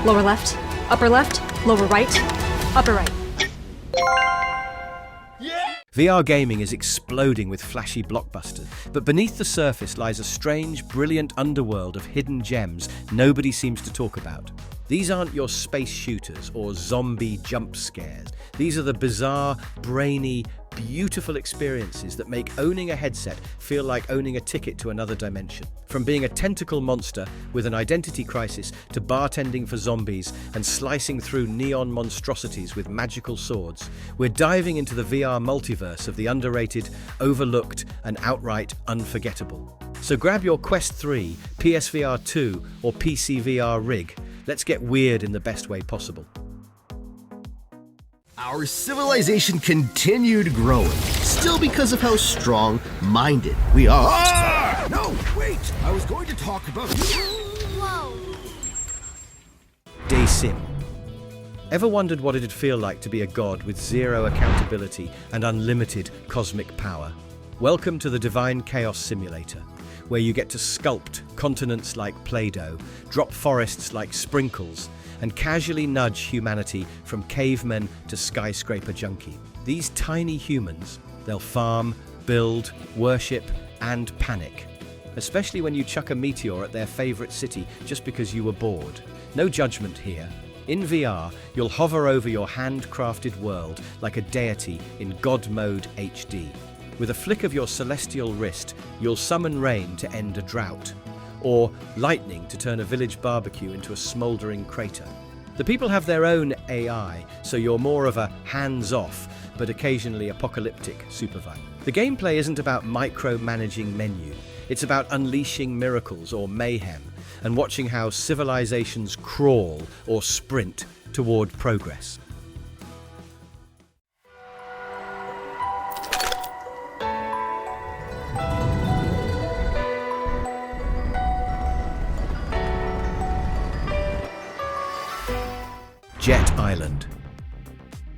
Lower left, upper left, lower right, upper right. VR gaming is exploding with flashy blockbusters, but beneath the surface lies a strange, brilliant underworld of hidden gems nobody seems to talk about. These aren't your space shooters or zombie jump scares. These are the bizarre, brainy, beautiful experiences that make owning a headset feel like owning a ticket to another dimension. From being a tentacle monster with an identity crisis to bartending for zombies and slicing through neon monstrosities with magical swords, we're diving into the VR multiverse of the underrated, overlooked, and outright unforgettable. So grab your Quest 3, PSVR 2, or PCVR rig. Let's get weird in the best way possible. Our civilization continued growing, still because of how strong-minded we are. Ah! No, wait! I was going to talk about... Whoa! Deisim. Ever wondered what it'd feel like to be a god with zero accountability and unlimited cosmic power? Welcome to the Divine Chaos Simulator, where you get to sculpt continents like Play-Doh, drop forests like sprinkles, and casually nudge humanity from cavemen to skyscraper junkie. These tiny humans, they'll farm, build, worship, and panic. Especially when you chuck a meteor at their favorite city just because you were bored. No judgment here. In VR, you'll hover over your handcrafted world like a deity in God Mode HD. With a flick of your celestial wrist, you'll summon rain to end a drought, or lightning to turn a village barbecue into a smouldering crater. The people have their own AI, so you're more of a hands-off, but occasionally apocalyptic supervisor. The gameplay isn't about micromanaging menu, it's about unleashing miracles or mayhem, and watching how civilizations crawl or sprint toward progress. Jet Island.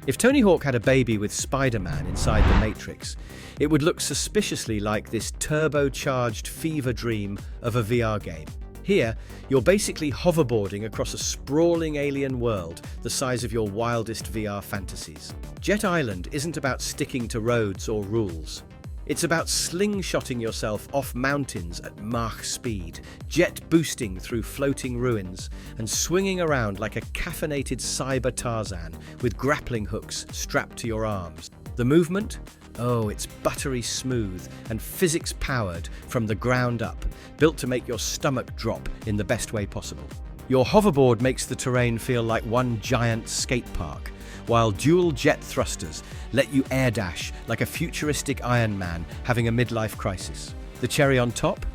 If Tony Hawk had a baby with Spider-Man inside the Matrix, it would look suspiciously like this turbocharged fever dream of a VR game. Here, you're basically hoverboarding across a sprawling alien world the size of your wildest VR fantasies. Jet Island isn't about sticking to roads or rules. It's about slingshotting yourself off mountains at Mach speed, jet boosting through floating ruins, and swinging around like a caffeinated cyber Tarzan with grappling hooks strapped to your arms. The movement? Oh, it's buttery smooth and physics-powered from the ground up, built to make your stomach drop in the best way possible. Your hoverboard makes the terrain feel like one giant skate park, while dual jet thrusters let you air dash like a futuristic Iron Man having a midlife crisis. The cherry on top?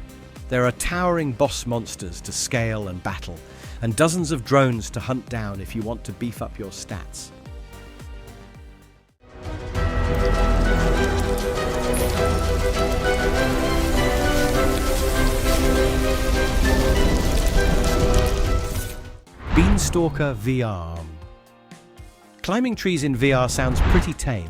There are towering boss monsters to scale and battle, and dozens of drones to hunt down if you want to beef up your stats. Beanstalker VR. Climbing trees in VR sounds pretty tame,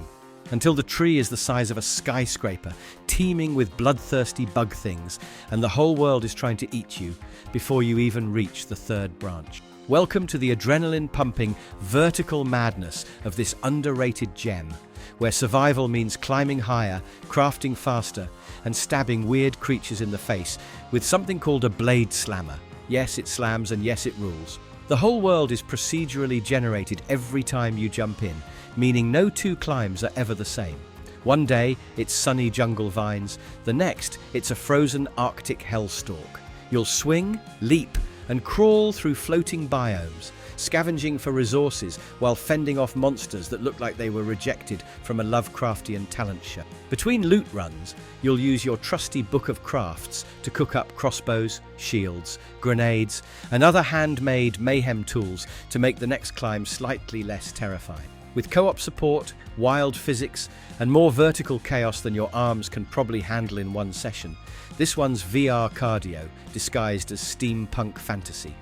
until the tree is the size of a skyscraper, teeming with bloodthirsty bug things, and the whole world is trying to eat you before you even reach the third branch. Welcome to the adrenaline-pumping, vertical madness of this underrated gem, where survival means climbing higher, crafting faster, and stabbing weird creatures in the face with something called a blade slammer. Yes, it slams, and yes, it rules. The whole world is procedurally generated every time you jump in, meaning no two climbs are ever the same. One day, it's sunny jungle vines. The next, it's a frozen Arctic hellstalk. You'll swing, leap, and crawl through floating biomes, scavenging for resources while fending off monsters that look like they were rejected from a Lovecraftian talent show. Between loot runs, you'll use your trusty book of crafts to cook up crossbows, shields, grenades, and other handmade mayhem tools to make the next climb slightly less terrifying. With co-op support, wild physics, and more vertical chaos than your arms can probably handle in one session, this one's VR cardio disguised as steampunk fantasy.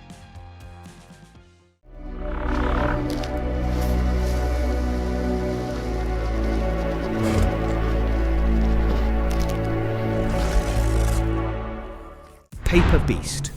Paper Beast.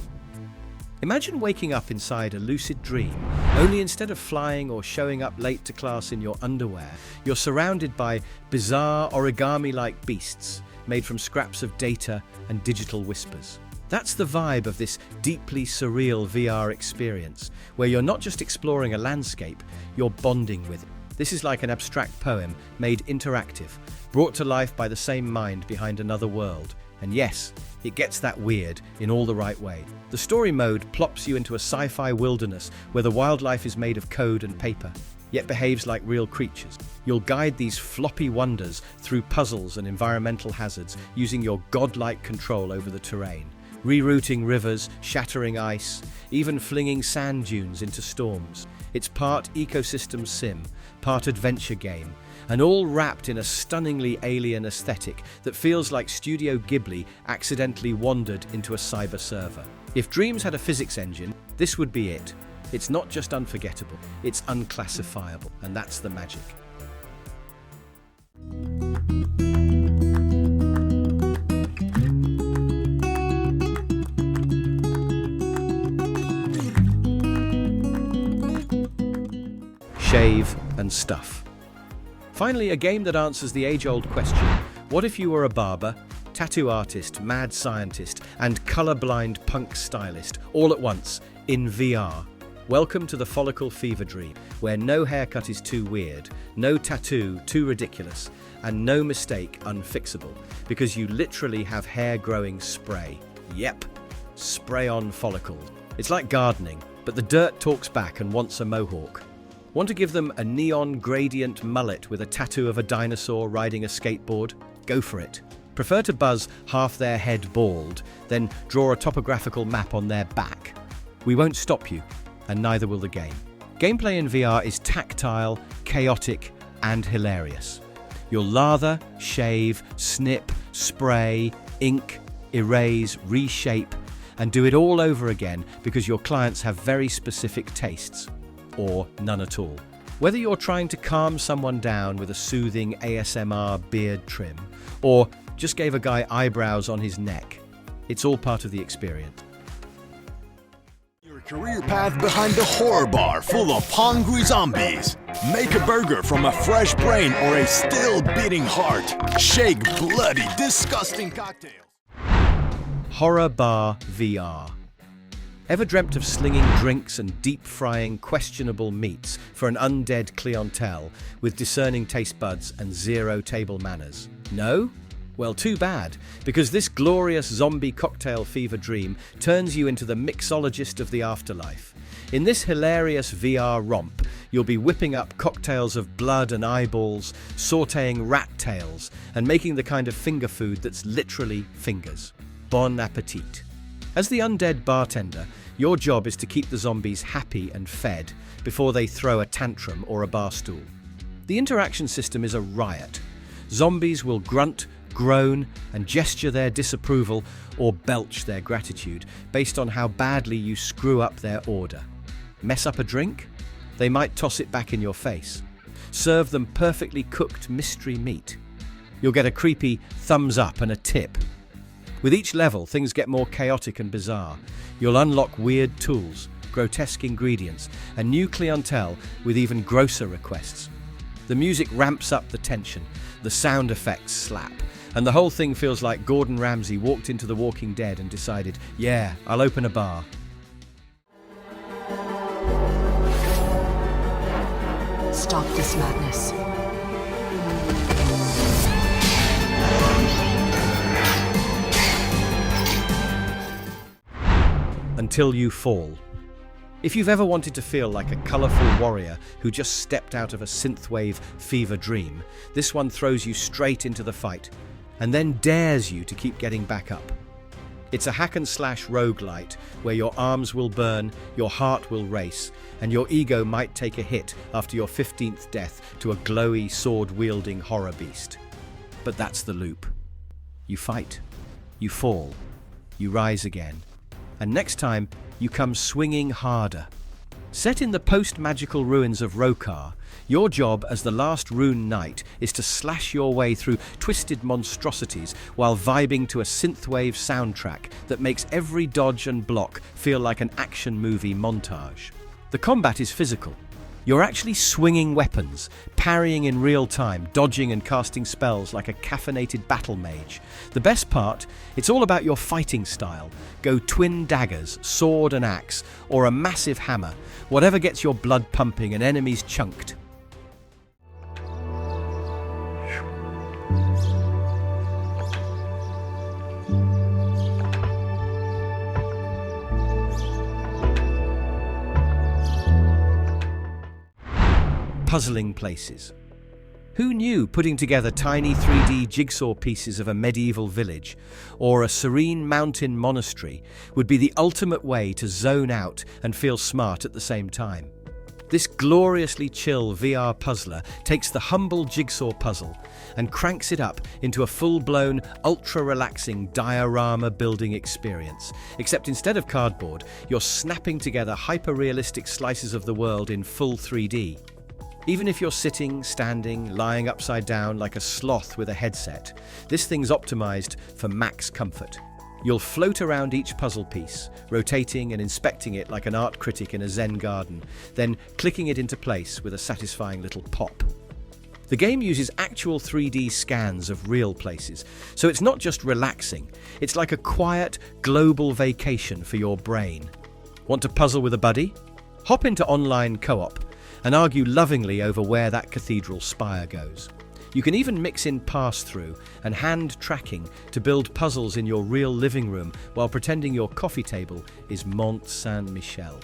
Imagine waking up inside a lucid dream, only instead of flying or showing up late to class in your underwear, you're surrounded by bizarre origami-like beasts made from scraps of data and digital whispers. That's the vibe of this deeply surreal VR experience, where you're not just exploring a landscape, you're bonding with it. This is like an abstract poem made interactive, brought to life by the same mind behind another world. And yes, it gets that weird in all the right way. The story mode plops you into a sci-fi wilderness where the wildlife is made of code and paper, yet behaves like real creatures. You'll guide these floppy wonders through puzzles and environmental hazards using your godlike control over the terrain, rerouting rivers, shattering ice, even flinging sand dunes into storms. It's part ecosystem sim, part adventure game, and all wrapped in a stunningly alien aesthetic that feels like Studio Ghibli accidentally wandered into a cyber server. If Dreams had a physics engine, this would be it. It's not just unforgettable, it's unclassifiable, and that's the magic. Shave and stuff. Finally, a game that answers the age-old question, what if you were a barber, tattoo artist, mad scientist, and colorblind punk stylist all at once in VR? Welcome to the follicle fever dream, where no haircut is too weird, no tattoo too ridiculous, and no mistake unfixable, because you literally have hair-growing spray. Yep, spray-on follicles. It's like gardening, but the dirt talks back and wants a mohawk. Want to give them a neon gradient mullet with a tattoo of a dinosaur riding a skateboard? Go for it. Prefer to buzz half their head bald, then draw a topographical map on their back? We won't stop you, and neither will the game. Gameplay in VR is tactile, chaotic, and hilarious. You'll lather, shave, snip, spray, ink, erase, reshape, and do it all over again because your clients have very specific tastes. Or none at all. Whether you're trying to calm someone down with a soothing ASMR beard trim, or just gave a guy eyebrows on his neck, it's all part of the experience. Your career path behind the horror bar full of hungry zombies. Make a burger from a fresh brain or a still beating heart. Shake bloody, disgusting cocktails. Horror Bar VR. Ever dreamt of slinging drinks and deep-frying questionable meats for an undead clientele with discerning taste buds and zero table manners? No? Well, too bad, because this glorious zombie cocktail fever dream turns you into the mixologist of the afterlife. In this hilarious VR romp, you'll be whipping up cocktails of blood and eyeballs, sautéing rat tails, and making the kind of finger food that's literally fingers. Bon appetit. As the undead bartender, your job is to keep the zombies happy and fed before they throw a tantrum or a bar stool. The interaction system is a riot. Zombies will grunt, groan, and gesture their disapproval or belch their gratitude based on how badly you screw up their order. Mess up a drink? They might toss it back in your face. Serve them perfectly cooked mystery meat. You'll get a creepy thumbs up and a tip. With each level, things get more chaotic and bizarre. You'll unlock weird tools, grotesque ingredients, and new clientele with even grosser requests. The music ramps up the tension, the sound effects slap, and the whole thing feels like Gordon Ramsay walked into The Walking Dead and decided, yeah, I'll open a bar. Stop this madness. Until you fall. If you've ever wanted to feel like a colourful warrior who just stepped out of a synthwave fever dream, this one throws you straight into the fight, and then dares you to keep getting back up. It's a hack-and-slash roguelite where your arms will burn, your heart will race, and your ego might take a hit after your 15th death to a glowy, sword-wielding horror beast. But that's the loop. You fight, you fall, you rise again. And next time, you come swinging harder. Set in the post-magical ruins of Rokar, your job as the last rune knight is to slash your way through twisted monstrosities while vibing to a synthwave soundtrack that makes every dodge and block feel like an action movie montage. The combat is physical. You're actually swinging weapons, parrying in real time, dodging and casting spells like a caffeinated battle mage. The best part, it's all about your fighting style. Go twin daggers, sword and axe, or a massive hammer, whatever gets your blood pumping and enemies chunked. Puzzling places. Who knew putting together tiny 3D jigsaw pieces of a medieval village or a serene mountain monastery would be the ultimate way to zone out and feel smart at the same time? This gloriously chill VR puzzler takes the humble jigsaw puzzle and cranks it up into a full-blown, ultra-relaxing diorama building experience. Except instead of cardboard, you're snapping together hyper-realistic slices of the world in full 3D. Even if you're sitting, standing, lying upside down like a sloth with a headset, this thing's optimized for max comfort. You'll float around each puzzle piece, rotating and inspecting it like an art critic in a Zen garden, then clicking it into place with a satisfying little pop. The game uses actual 3D scans of real places, so it's not just relaxing, it's like a quiet, global vacation for your brain. Want to puzzle with a buddy? Hop into online co-op and argue lovingly over where that cathedral spire goes. You can even mix in pass-through and hand tracking to build puzzles in your real living room while pretending your coffee table is Mont Saint-Michel.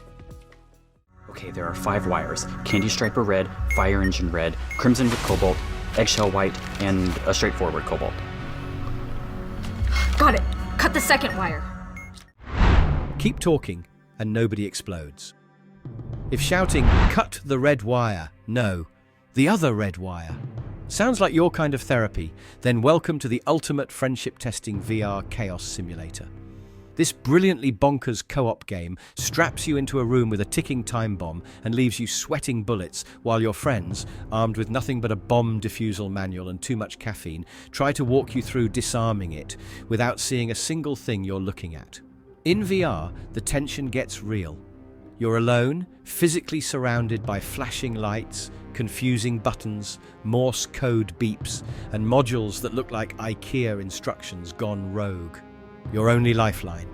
Okay, there are 5 wires: Candy Striper red, Fire Engine red, Crimson with Cobalt, Eggshell white, and a straightforward Cobalt. Got it. Cut the second wire. Keep talking and nobody explodes. If shouting, "Cut the red wire," no, the other red wire, sounds like your kind of therapy, then welcome to the ultimate friendship testing VR chaos simulator. This brilliantly bonkers co-op game straps you into a room with a ticking time bomb and leaves you sweating bullets while your friends, armed with nothing but a bomb defusal manual and too much caffeine, try to walk you through disarming it without seeing a single thing you're looking at. In VR, the tension gets real. You're alone, physically surrounded by flashing lights, confusing buttons, Morse code beeps, and modules that look like IKEA instructions gone rogue. Your only lifeline.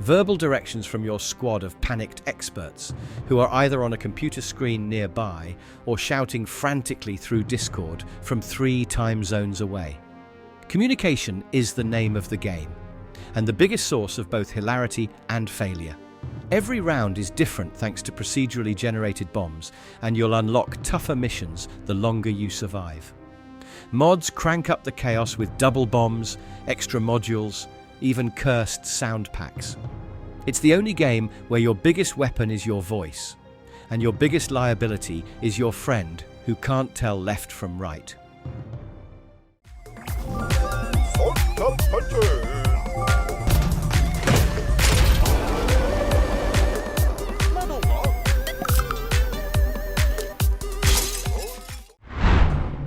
Verbal directions from your squad of panicked experts who are either on a computer screen nearby or shouting frantically through Discord from 3 time zones away. Communication is the name of the game, and the biggest source of both hilarity and failure. Every round is different thanks to procedurally generated bombs, and you'll unlock tougher missions the longer you survive. Mods crank up the chaos with double bombs, extra modules, even cursed sound packs. It's the only game where your biggest weapon is your voice, and your biggest liability is your friend who can't tell left from right.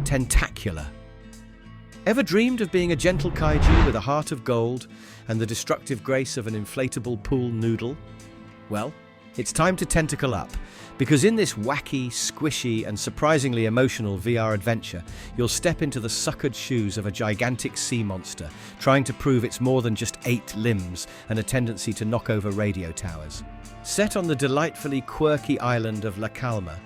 Tentacular. Ever dreamed of being a gentle kaiju with a heart of gold and the destructive grace of an inflatable pool noodle? Well, it's time to tentacle up, because in this wacky, squishy, and surprisingly emotional VR adventure, you'll step into the suckered shoes of a gigantic sea monster, trying to prove it's more than just 8 limbs and a tendency to knock over radio towers. Set on the delightfully quirky island of La Calma,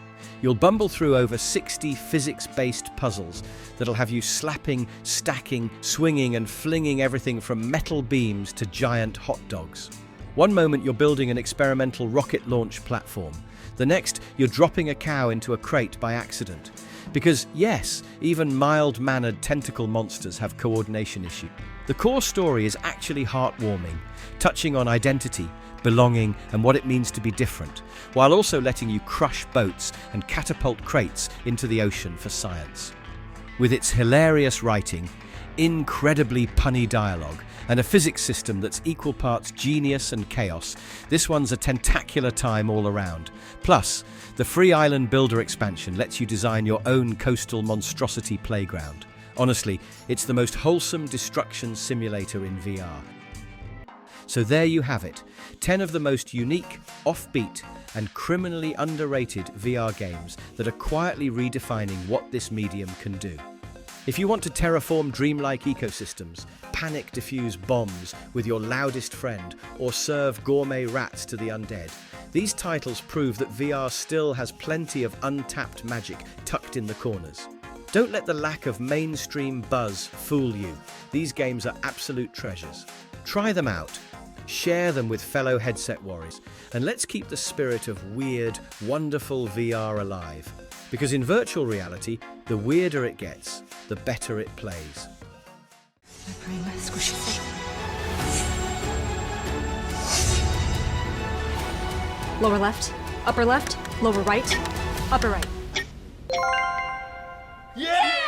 you'll bumble through over 60 physics-based puzzles that'll have you slapping, stacking, swinging and flinging everything from metal beams to giant hot dogs. One moment you're building an experimental rocket launch platform. The next, you're dropping a cow into a crate by accident. Because yes, even mild-mannered tentacle monsters have coordination issues. The core story is actually heartwarming, touching on identity, belonging, and what it means to be different, while also letting you crush boats and catapult crates into the ocean for science. With its hilarious writing, incredibly punny dialogue, and a physics system that's equal parts genius and chaos, this one's a tentacular time all around. Plus, the free island builder expansion lets you design your own coastal monstrosity playground. Honestly, it's the most wholesome destruction simulator in VR. So there you have it, 10 of the most unique, offbeat, and criminally underrated VR games that are quietly redefining what this medium can do. If you want to terraform dreamlike ecosystems, panic diffuse bombs with your loudest friend, or serve gourmet rats to the undead, these titles prove that VR still has plenty of untapped magic tucked in the corners. Don't let the lack of mainstream buzz fool you. These games are absolute treasures. Try them out, share them with fellow headset warriors, and let's keep the spirit of weird, wonderful VR alive. Because in virtual reality, the weirder it gets, the better it plays. Lower left, upper right, upper right. Yeah!